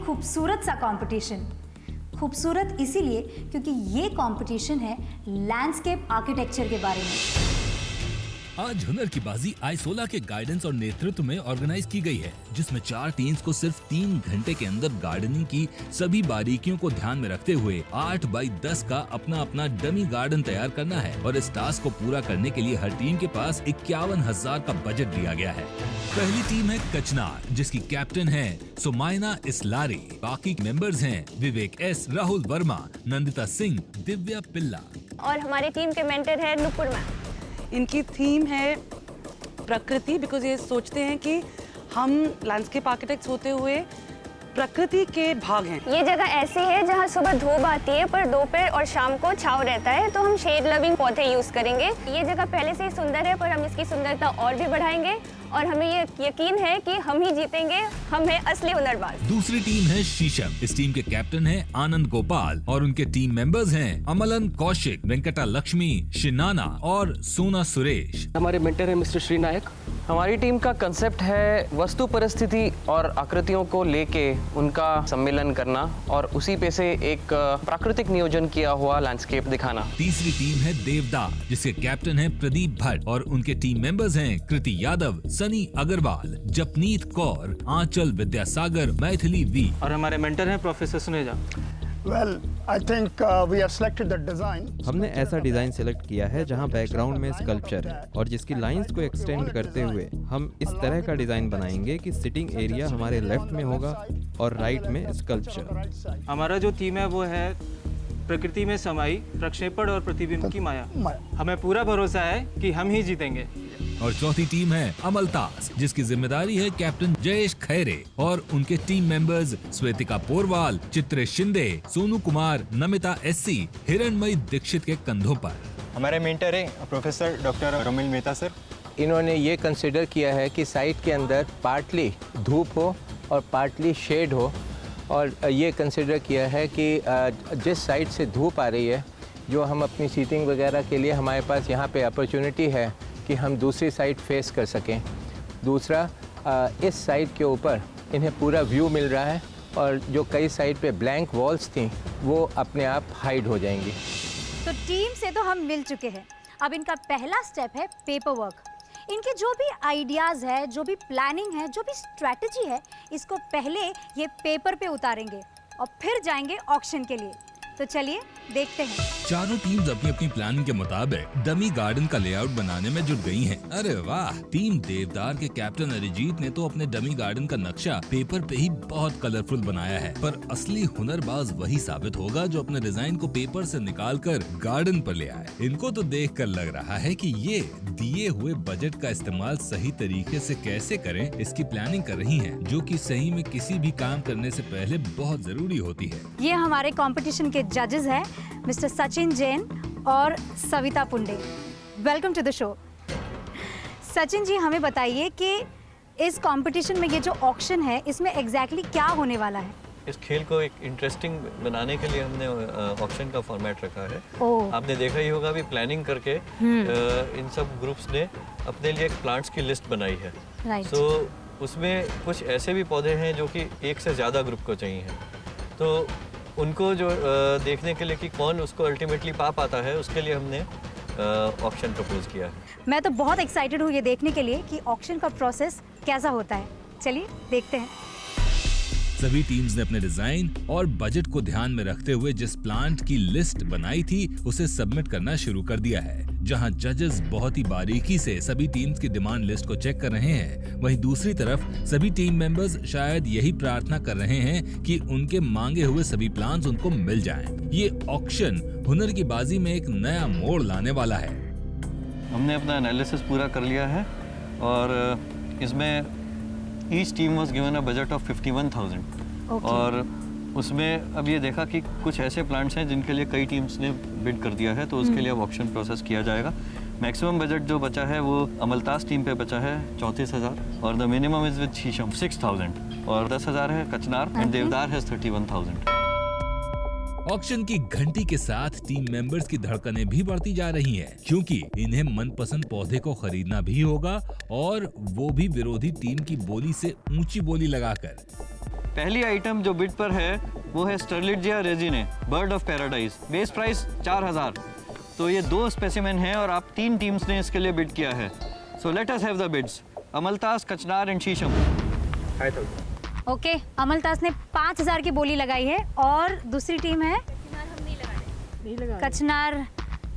खूबसूरत सा कंपटीशन। खूबसूरत इसीलिए क्योंकि ये कंपटीशन है लैंडस्केप आर्किटेक्चर के बारे में। आज हुनर की बाजी आइसोला के गाइडेंस और नेतृत्व में ऑर्गेनाइज की गई है, जिसमें 4 टीम्स को सिर्फ 3 घंटे के अंदर गार्डनिंग की सभी बारीकियों को ध्यान में रखते हुए 8 बाई 10 का अपना अपना डमी गार्डन तैयार करना है। और इस टास्क को पूरा करने के लिए हर टीम के पास 51,000 का बजट दिया गया है। पहली टीम है कचनार, जिसकी कैप्टन है सुमाइना इस्लारी। बाकी मेंबर्स हैं विवेक एस, राहुल वर्मा, नंदिता सिंह, दिव्या पिल्ला। और हमारी टीम के मेंटर है नुपुर मैम। इनकी थीम है प्रकृति, बिकॉज ये सोचते हैं कि हम लैंडस्केप आर्किटेक्ट्स होते हुए प्रकृति के भाग हैं। ये जगह ऐसी है जहाँ सुबह धूप आती है पर दोपहर और शाम को छांव रहता है, तो हम शेड लविंग पौधे यूज करेंगे। ये जगह पहले से ही सुंदर है पर हम इसकी सुंदरता और भी बढ़ाएंगे और हमें ये यकीन है कि हम ही जीतेंगे। हम हैं असली हुनरबाज। दूसरी टीम है शीशम। इस टीम के कैप्टन है आनंद गोपाल और उनके टीम मेंबर्स हैं अमलन कौशिक, वेंकटा लक्ष्मी, शिनाना और सोना सुरेश। हमारे मेंटर है मिस्टर श्री नायक। हमारी टीम का कंसेप्ट है वस्तु परिस्थिति और आकृतियों को लेके उनका सम्मेलन करना और उसी पे से एक प्राकृतिक नियोजन किया हुआ लैंडस्केप दिखाना। तीसरी टीम है देवदा, जिसके कैप्टन है प्रदीप भट्ट और उनके टीम मेंबर्स हैं कृति यादव, सनी अग्रवाल, जपनीत कौर, आंचल विद्यासागर, मैथिली वी। और हमारे मेंटर हैं professor Suneja. Well, I think we have selected the design. हमने ऐसा डिजाइन सिलेक्ट किया है जहां बैकग्राउंड में स्कल्पचर है और जिसकी लाइंस को एक्सटेंड करते हुए हम इस तरह का डिजाइन बनाएंगे कि सिटिंग एरिया हमारे लेफ्ट में होगा और राइट में स्कल्पचर। हमारा जो थीम है वो है प्रकृति में समाई प्रक्षेपण और प्रतिबिंब की माया। हमें पूरा भरोसा है कि हम ही जीतेंगे। और चौथी टीम है अमलतास, जिसकी जिम्मेदारी है कैप्टन जयेश खैरे और उनके team members Shwetika Porwal, Chitresh Shinde, Sonu Kumar, Namita SC, Hiranmayi Dikshit के कंधों पर। हमारे मेंटर है professor doctor Romil Mehta sir. इन्होंने ये कंसिडर किया है कि साइट के अंदर पार्टली धूप हो और पार्टली शेड हो, और ये कंसिडर किया है कि जिस साइड से धूप आ रही है, जो हम अपनी सीटिंग वगैरह के लिए हमारे पास यहाँ पे अपॉर्चुनिटी है कि हम दूसरी साइड फेस कर सकें। दूसरा, इस साइड के ऊपर इन्हें पूरा व्यू मिल रहा है और जो कई साइड पे ब्लैंक वॉल्स थी वो अपने आप हाइड हो जाएंगी। तो टीम से तो हम मिल चुके हैं। अब इनका पहला स्टेप है पेपर वर्क। इनके जो भी आइडियाज़ है, जो भी प्लानिंग है, जो भी स्ट्रैटेजी है, इसको पहले ये पेपर पे उतारेंगे और फिर जाएंगे ऑक्शन के लिए। तो चलिए देखते हैं। चारों टीम्स अपनी अपनी प्लानिंग के मुताबिक डमी गार्डन का लेआउट बनाने में जुट गई हैं। अरे वाह! टीम देवदार के कैप्टन अरिजीत ने तो अपने डमी गार्डन का नक्शा पेपर पे ही बहुत कलरफुल बनाया है, पर असली हुनरबाज वही साबित होगा जो अपने डिजाइन को पेपर से निकालकर गार्डन पर ले आए। इनको तो देखकर लग रहा है कि ये दिए हुए बजट का इस्तेमाल सही तरीके से कैसे करें, इसकी प्लानिंग कर रही हैं, जो कि सही में किसी भी काम करने से पहले बहुत जरूरी होती है। ये हमारे कंपटीशन के जजेस हैं मिस्टर सचिन जैन और Savita Punde. Welcome to the show. Sachin ji, हमें बताइए कि इस कंपटीशन में ये जो ऑक्शन है, इसमें एग्जैक्टली क्या होने वाला है? इस खेल को एक इंटरेस्टिंग बनाने के लिए हमने ऑक्शन का फॉर्मेट रखा है। आपने देखा ही होगा, अभी प्लानिंग करके इन सब ग्रुप्स ने अपने लिए एक प्लांट्स की लिस्ट बनाई है। तो उसमें कुछ ऐसे भी पौधे हैं जो कि एक से ज़्यादा ग्रुप को चाहिए हैं, तो उनको जो देखने के लिए कि कौन उसको अल्टीमेटली पा पाता है, उसके लिए हमने ऑक्शन प्रपोज किया है। मैं तो बहुत एक्साइटेड हूँ ये देखने के लिए कि ऑक्शन का प्रोसेस कैसा होता है। चलिए देखते हैं। सभी टीम्स ने अपने डिजाइन और बजट को ध्यान में रखते हुए जिस प्लांट की लिस्ट बनाई थी उसे सबमिट करना शुरू कर दिया है। जहां जजेस बहुत ही बारीकी से सभी टीम्स की डिमांड लिस्ट को चेक कर रहे हैं, वहीं दूसरी तरफ सभी टीम मेंबर्स शायद यही प्रार्थना कर रहे हैं कि उनके मांगे हुए सभी प्लान्स उनको मिल जाएं। ये ऑक्शन हुनर की बाजी में एक नया मोड़ लाने वाला है। हमने अपना एनालिसिस पूरा कर लिया है और इसमें each team was given a budget of 51,000 और उसमें अब ये देखा कि कुछ ऐसे प्लांट्स हैं जिनके लिए कई टीम्स ने बिड कर दिया है, तो उसके लिए अब ऑक्शन प्रोसेस किया जाएगा। मैक्सिमम बजट जो बचा है वो अमलतास टीम पे बचा है 34,000 और द मिनिमम इज विद शीशम 6,000 और 10,000 है कचनार एंड देवदार है 31,000। ऑक्शन की घंटी के साथ टीम मेंबर्स की धड़कनें भी बढ़ती जा रही हैं, क्योंकि इन्हें मनपसंद पौधे को खरीदना भी होगा और वो भी विरोधी टीम की बोली से ऊंची बोली लगाकर। पहली आइटम जो बिड पर है वो है Strelitzia reginae, bird of paradise. Base price 4000। तो ये 2 स्पेसिमेन हैं और आप 3 टीम्स ने इसके लिए बिड किया है। So let us have the bids. Amaltas, kachnar and शीशम। ओके, अमलतास ने 5000 की बोली लगाई है और दूसरी टीम है कचनार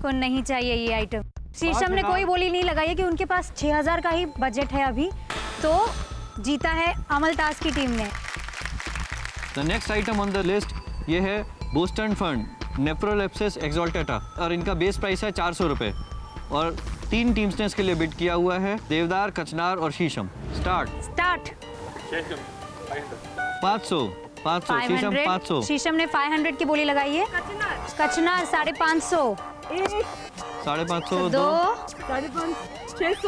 को नहीं चाहिए ये आइटम। शीशम ने कोई बोली नहीं लगाई है कि उनके पास 6000 का ही बजट है अभी। तो जीता है अमलतास की टीम ने। The next item on the list ये है बोस्टन फंड, नेफ्रोलेप्सिस एक्सोल्टेटा, और इनका बेस प्राइस है 400 रुपये और 3 टीम्स ने इसके लिए बिड किया हुआ है, देवदार, कचनार और शीशम। स्टार्ट। 500, शीशम 500। शीशम ने 500 की बोली लगाई है। कचनार 550, 550,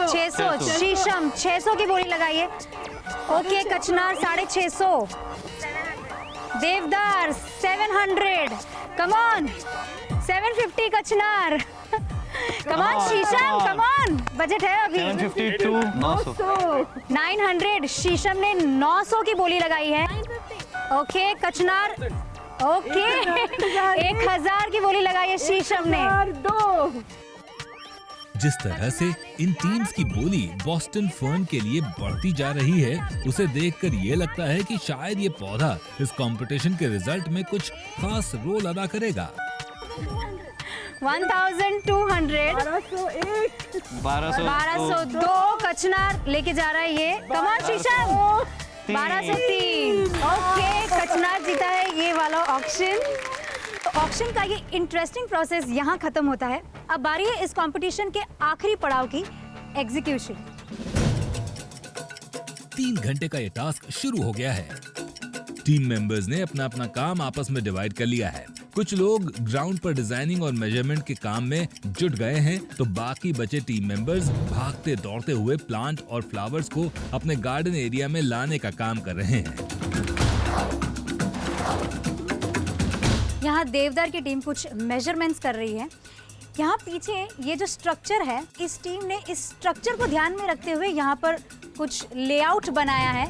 600। शीशम 600 की बोली लगाई है। ओके, कचनार 650, देवदार 700, कम ऑन 750 कचनार, कम ऑन शीशम, कम ऑन, बजट है अभी 752, 900। 900, शीशम ने 900 की बोली लगाई है। ओके, कचनार ओके 1000 की बोली लगाई है शीशम ने। जिस तरह से इन टीम्स की बोली बॉस्टन फर्न के लिए बढ़ती जा रही है, उसे देखकर ये लगता है कि शायद ये पौधा इस कंपटीशन के रिजल्ट में कुछ खास रोल अदा करेगा। 1200, 1202 कचनार लेके जा रहा है ये। कमान शीशम 1203। ओके, कचनार जीता है ये वाला ऑक्शन। तो ऑक्शन का ये इंटरेस्टिंग प्रोसेस यहाँ खत्म होता है। अब बारी है इस कंपटीशन के आखिरी पड़ाव की, एग्जीक्यूशन। 3 घंटे का ये टास्क शुरू हो गया है। टीम मेंबर्स ने अपना अपना काम आपस में डिवाइड कर लिया है। कुछ लोग ग्राउंड पर डिजाइनिंग और मेजरमेंट के काम में जुट गए हैं, तो बाकी बचे टीम मेंबर्स भागते दौड़ते हुए प्लांट और फ्लावर्स को अपने गार्डन एरिया में लाने का काम कर रहे हैं। यहाँ देवदार की टीम कुछ मेजरमेंट्स कर रही है। यहाँ पीछे ये जो स्ट्रक्चर है, इस टीम ने इस स्ट्रक्चर को ध्यान में रखते हुए यहाँ पर कुछ लेआउट बनाया है।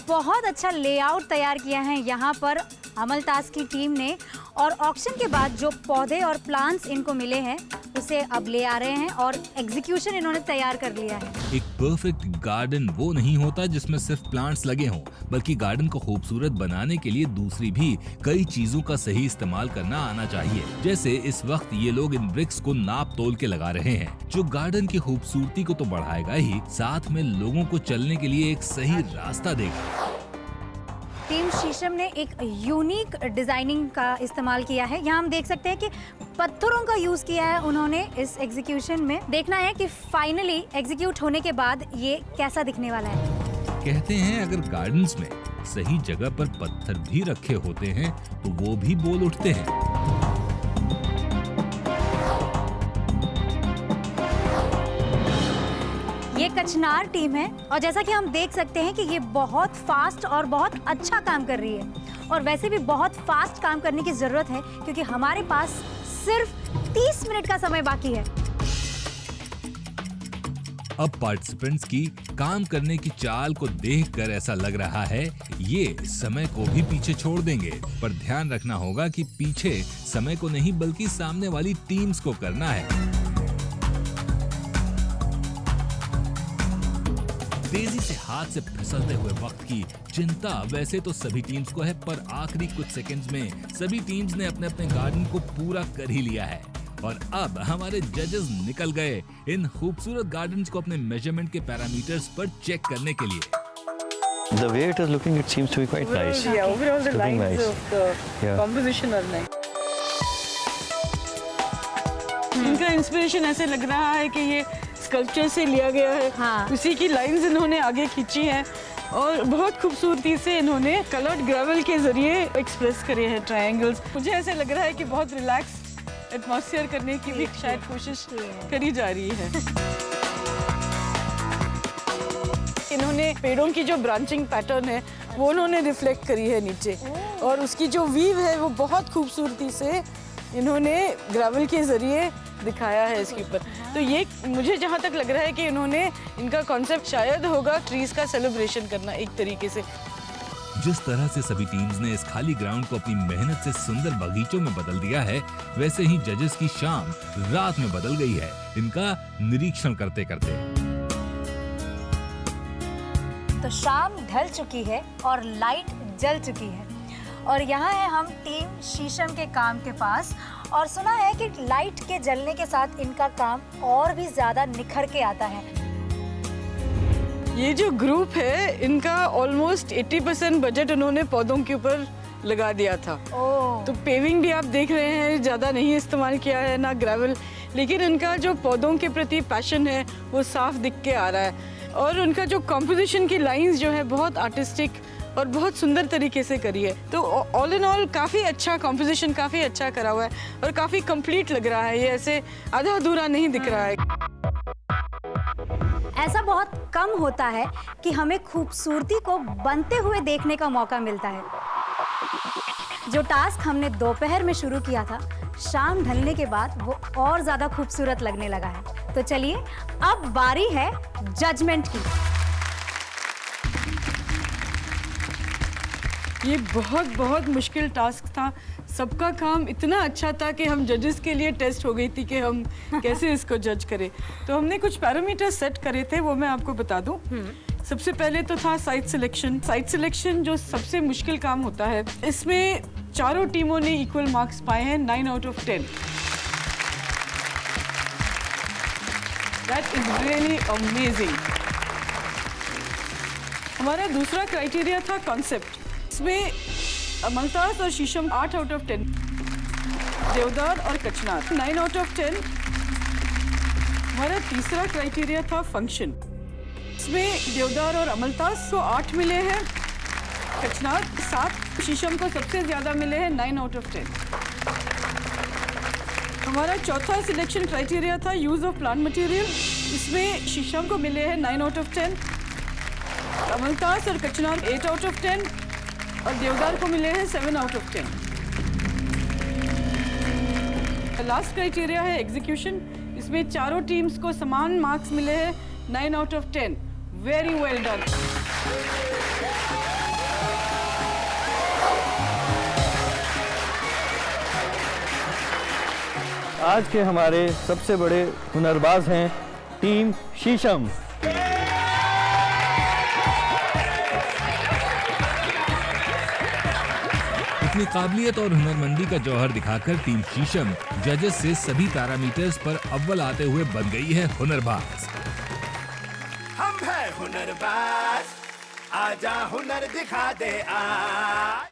बहुत अच्छा लेआउट तैयार किया है यहाँ पर अमलतास की टीम ने, और ऑक्शन के बाद जो पौधे और प्लांट्स इनको मिले हैं उसे अब ले आ रहे हैं और एग्जीक्यूशन इन्होंने तैयार कर लिया है। एक परफेक्ट गार्डन वो नहीं होता जिसमें सिर्फ प्लांट्स लगे हों, बल्कि गार्डन को खूबसूरत बनाने के लिए दूसरी भी कई चीजों का सही इस्तेमाल करना आना चाहिए। जैसे इस वक्त ये लोग इन ब्रिक्स को नाप तोल के लगा रहे हैं, जो गार्डन की खूबसूरती को तो बढ़ाएगा ही, साथ में लोगों को चलने के लिए एक सही रास्ता देगा। टीम शीशम ने एक यूनिक डिजाइनिंग का इस्तेमाल किया है। यहाँ हम देख सकते हैं कि पत्थरों का यूज किया है उन्होंने इस एग्जीक्यूशन में। देखना है कि फाइनली एग्जीक्यूट होने के बाद ये कैसा दिखने वाला है। कहते हैं अगर गार्डन्स में सही जगह पर पत्थर भी रखे होते हैं तो वो भी बोल उठते हैं। ये कचनार टीम है और जैसा कि हम देख सकते हैं कि ये बहुत फास्ट और बहुत अच्छा काम कर रही है, और वैसे भी बहुत फास्ट काम करने की जरूरत है क्योंकि हमारे पास सिर्फ 30 मिनट का समय बाकी है। अब पार्टिसिपेंट्स की काम करने की चाल को देखकर ऐसा लग रहा है ये समय को भी पीछे छोड़ देंगे, पर ध्यान रखना होगा कि पीछे समय को नहीं बल्कि सामने वाली टीम्स को करना है। तेजी से हाथ से फिसलते हुए वक्त की चिंता वैसे तो सभी टीम्स को है, पर आखिरी कुछ सेकंड्स में सभी टीम्स ने अपने अपने गार्डन को पूरा कर ही लिया है। और अब हमारे जजेस निकल गए इन खूबसूरत गार्डन्स को अपने मेजरमेंट के पैरामीटर्स पर चेक करने के लिए। The way it is looking, it seems to be quite nice. Yeah, overall the Looking lines nice. of the Yeah. composition are nice. इनका इंस्पिरेशन ऐसे लग रहा है कि ये स्कल्पचर से लिया गया है। हाँ। उसी की लाइंस इन्होंने आगे खींची हैं और बहुत खूबसूरती से इन्होंने कलर्ड ग्रेवल के जरिए एक्सप्रेस करे हैं ट्रायंगल्स। मुझे ऐसे लग रहा है कि बहुत रिलैक्स एटमॉस्फेयर करने की भी शायद कोशिश करी जा रही है। इन्होंने पेड़ों की जो ब्रांचिंग पैटर्न है वो उन्होंने रिफ्लेक्ट करी है नीचे, और उसकी जो वीव है वो बहुत खूबसूरती से इन्होंने ग्रेवल के जरिए दिखाया है इसके ऊपर। तो ये मुझे जहाँ तक लग रहा है कि इन्होंने इनका कॉन्सेप्ट शायद होगा ट्रीज का सेलिब्रेशन करना एक तरीके से। जिस तरह से सभी टीम्स ने इस खाली ग्राउंड को अपनी मेहनत से सुंदर बगीचों में बदल दिया है, वैसे ही जजेस की शाम रात में बदल गई है इनका निरीक्षण करते करते। तो शाम ढल चुकी है और लाइट जल चुकी है और यहाँ है हम टीम शीशम के काम के पास और सुना है कि लाइट के जलने के साथ इनका काम और भी ज्यादा निखर के आता है। ये जो ग्रुप है इनका ऑलमोस्ट 80% बजट उन्होंने पौधों के ऊपर लगा दिया था। तो पेविंग भी आप देख रहे हैं ज़्यादा नहीं इस्तेमाल किया है, ना ग्रेवल, लेकिन इनका जो पौधों के प्रति पैशन है वो साफ दिख के आ रहा है। और उनका जो कॉम्पोजिशन की लाइंस जो है बहुत आर्टिस्टिक और बहुत सुंदर तरीके से करी है। तो ऑल इन ऑल काफ़ी अच्छा कॉम्पोजिशन, काफ़ी अच्छा करा हुआ है और काफ़ी कंप्लीट लग रहा है। ये ऐसे आधा अधूरा नहीं दिख रहा है। ऐसा बहुत कम होता है कि हमें खूबसूरती को बनते हुए देखने का मौका मिलता है। जो टास्क हमने दोपहर में शुरू किया था, शाम ढलने के बाद वो और ज्यादा खूबसूरत लगने लगा है। तो चलिए अब बारी है जजमेंट की। ये बहुत मुश्किल टास्क था। सबका काम इतना अच्छा था कि हम जजेस के लिए टेस्ट हो गई थी कि हम कैसे इसको जज करें। तो हमने कुछ पैरामीटर सेट करे थे, वो मैं आपको बता दूं। सबसे पहले तो था साइट सिलेक्शन। साइट सिलेक्शन जो सबसे मुश्किल काम होता है, इसमें चारों टीमों ने इक्वल मार्क्स पाए हैं, 9 out of 10। That is really amazing. हमारा दूसरा क्राइटेरिया था कॉन्सेप्ट। इसमें अमलतास और शीशम 8 out of 10, देवदार और कचनार 9 out of 10। हमारा तीसरा क्राइटेरिया था फंक्शन। इसमें देवदार और अमलतास को 8 मिले हैं, कचनार 7, शीशम को सबसे ज्यादा मिले हैं 9 out of 10। हमारा चौथा सिलेक्शन क्राइटेरिया था यूज ऑफ प्लांट मटेरियल। इसमें शीशम को मिले हैं 9 out of 10, अमलतास और कचनार 8 out of 10 और देवदार को मिले हैं 7 out of 10। लास्ट क्राइटेरिया है एग्जीक्यूशन। इसमें चारों टीम्स को समान मार्क्स मिले हैं, 9 out of 10। Very well done. आज के हमारे सबसे बड़े हुनरबाज हैं टीम शीशम। अपनी काबिलियत और हुनरमंदी का जौहर दिखाकर टीम शीशम जजेस से सभी पैरामीटर्स पर अव्वल आते हुए बन गई है हुनरबाज। हम है हुनरबाज, आजा हुनर दिखा दे आज।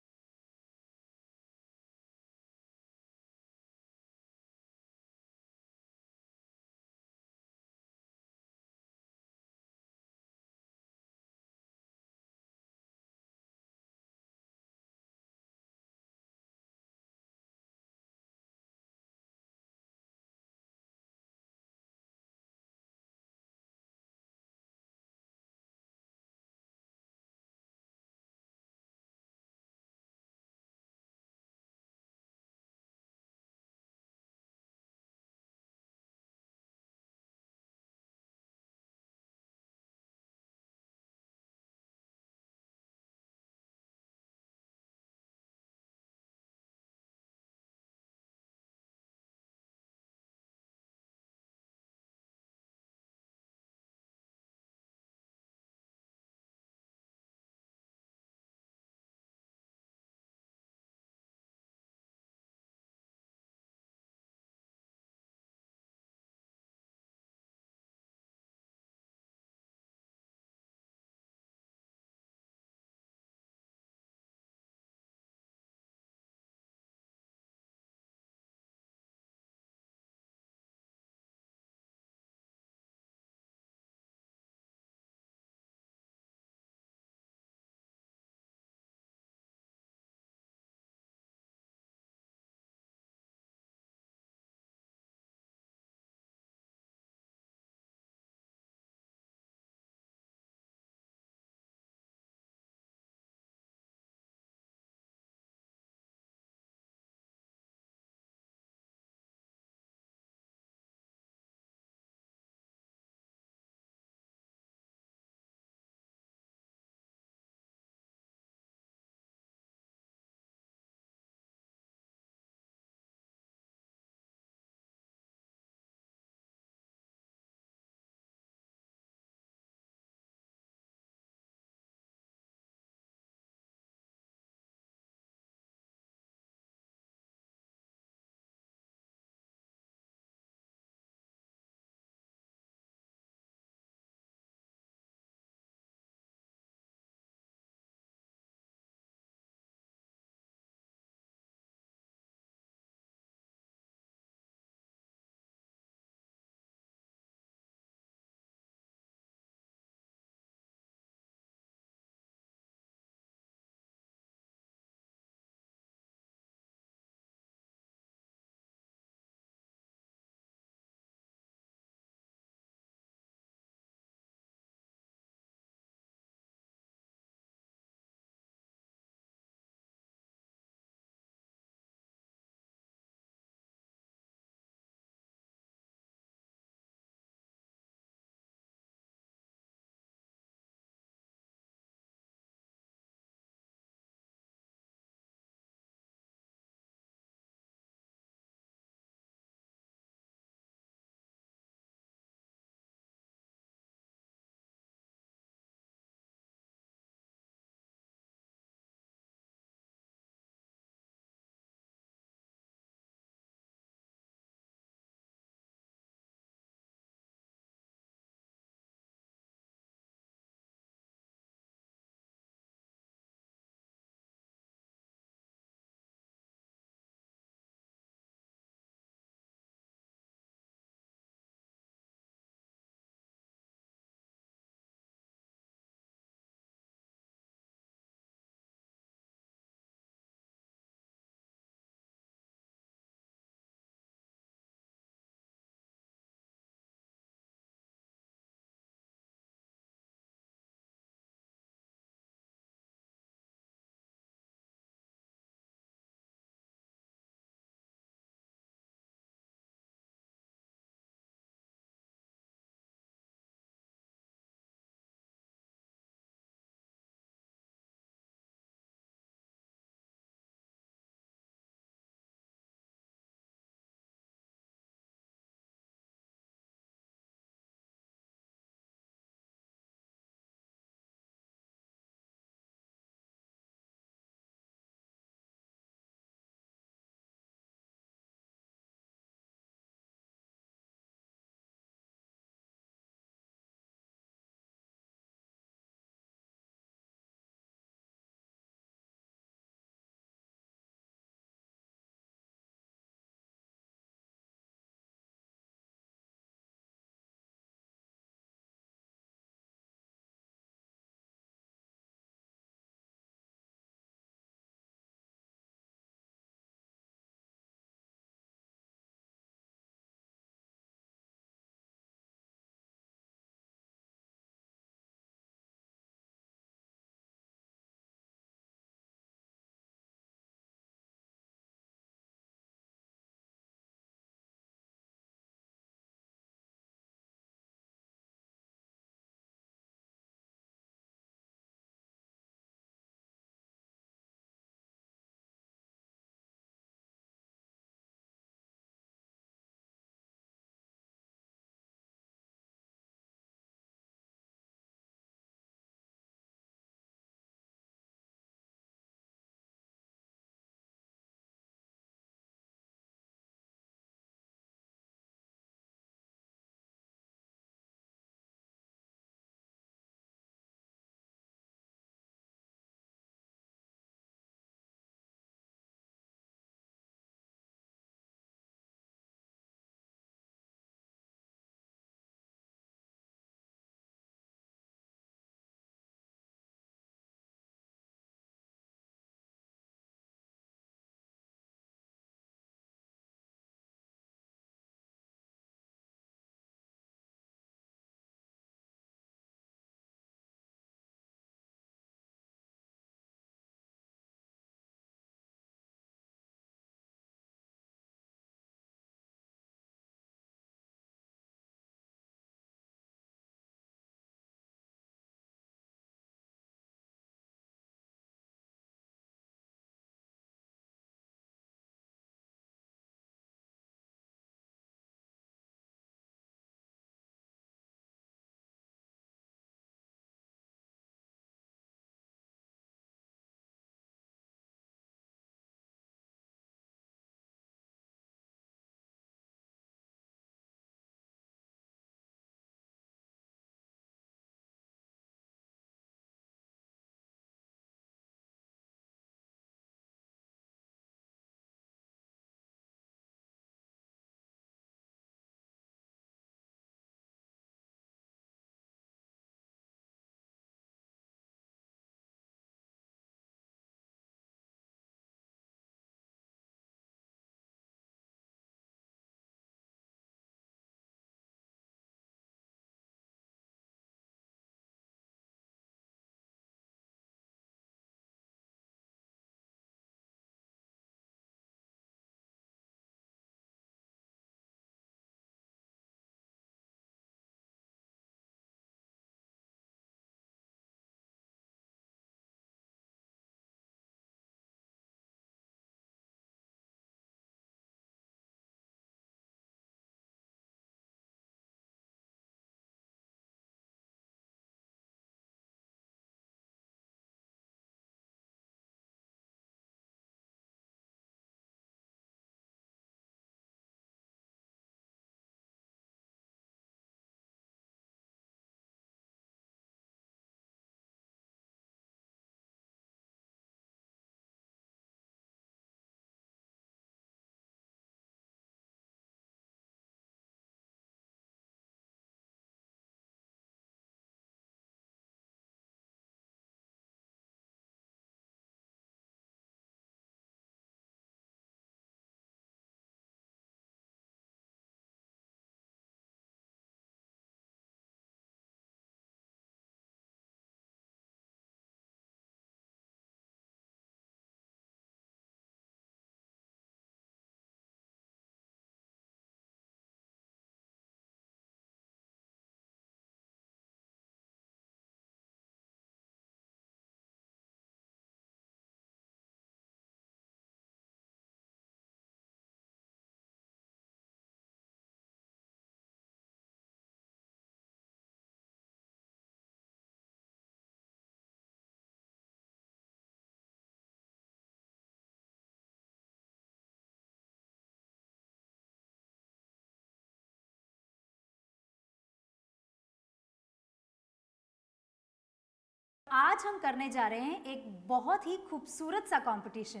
आज हम करने जा रहे हैं एक बहुत ही खूबसूरत सा कंपटीशन।